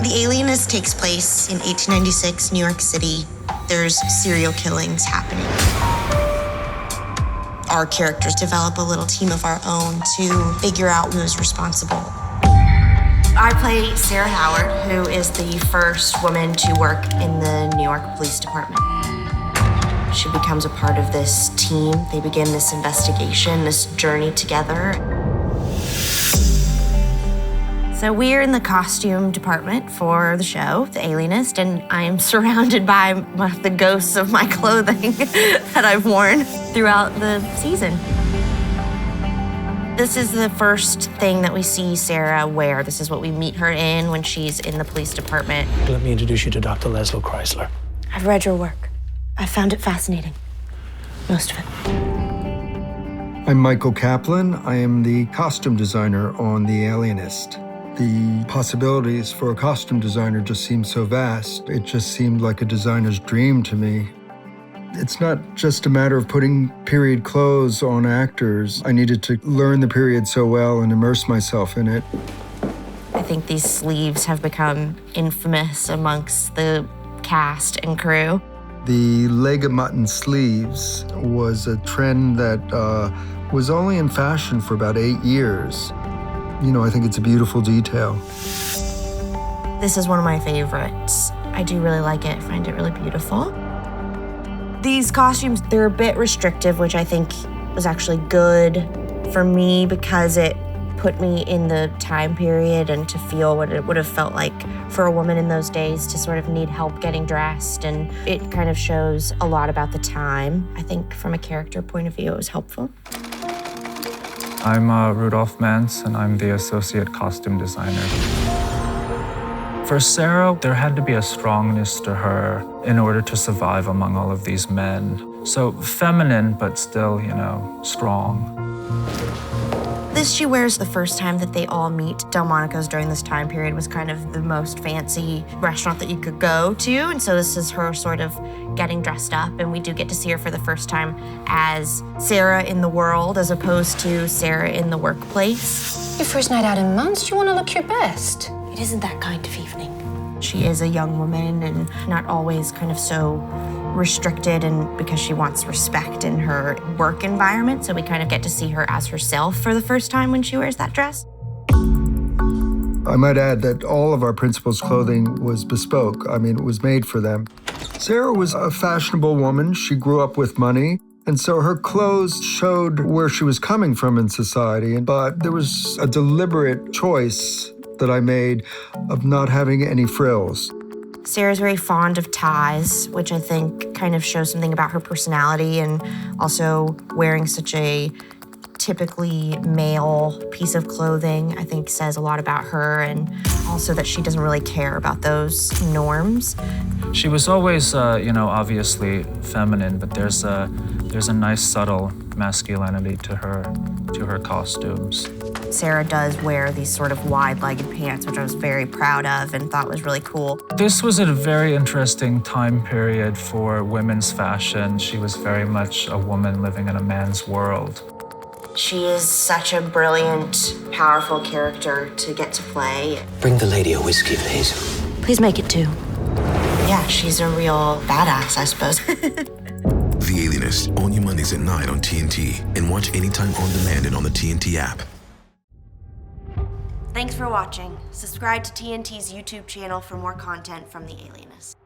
The Alienist takes place in 1896, New York City. There's serial killings happening. Our characters develop a little team of our own to figure out who's responsible. I play Sara Howard, who is the first woman to work in the New York Police Department. She becomes a part of this team. They begin this investigation, this journey together. So we're in the costume department for the show, The Alienist, and I am surrounded by the ghosts of my clothing that I've worn throughout the season. This is the first thing that we see Sara wear. This is what we meet her in when she's in the police department. Let me introduce you to Dr. Laszlo Kreizler. I've read your work. I found it fascinating. Most of it. I'm Michael Kaplan. I am the costume designer on The Alienist. The possibilities for a costume designer just seem so vast. It just seemed like a designer's dream to me. It's not just a matter of putting period clothes on actors. I needed to learn the period so well and immerse myself in it. I think these sleeves have become infamous amongst the cast and crew. The leg of mutton sleeves was a trend that was only in fashion for about 8 years. You know, I think it's a beautiful detail. This is one of my favorites. I do really like it. I find it really beautiful. These costumes, they're a bit restrictive, which I think was actually good for me because it put me in the time period and to feel what it would have felt like for a woman in those days to sort of need help getting dressed. And it kind of shows a lot about the time. I think from a character point of view, it was helpful. I'm Rudolph Mantz, and I'm the associate costume designer. For Sara, there had to be a strongness to her in order to survive among all of these men. So feminine, but still, you know, strong. This she wears the first time that they all meet. Delmonico's during this time period was kind of the most fancy restaurant that you could go to. And so this is her sort of getting dressed up. And we do get to see her for the first time as Sara in the world as opposed to Sara in the workplace. Your first night out in months, you want to look your best. It isn't that kind of evening. She is a young woman and not always kind of so restricted, and because she wants respect in her work environment, so we kind of get to see her as herself for the first time when she wears that dress. I might add that all of our principals' clothing was bespoke. I mean, it was made for them. Sara was a fashionable woman. She grew up with money, and so her clothes showed where she was coming from in society. But there was a deliberate choice that I made of not having any frills. Sara's very fond of ties, which I think kind of shows something about her personality, and also wearing such a typically male piece of clothing, I think says a lot about her, and also that she doesn't really care about those norms. She was always, obviously feminine, but there's a nice subtle masculinity to her costumes. Sara does wear these sort of wide-legged pants, which I was very proud of and thought was really cool. This was a very interesting time period for women's fashion. She was very much a woman living in a man's world. She is such a brilliant, powerful character to get to play. Bring the lady a whiskey, please. Please make it 2. Yeah, she's a real badass, I suppose. The Alienist, only Mondays at 9 on TNT, and watch anytime on demand and on the TNT app. Thanks for watching. Subscribe to TNT's YouTube channel for more content from The Alienist.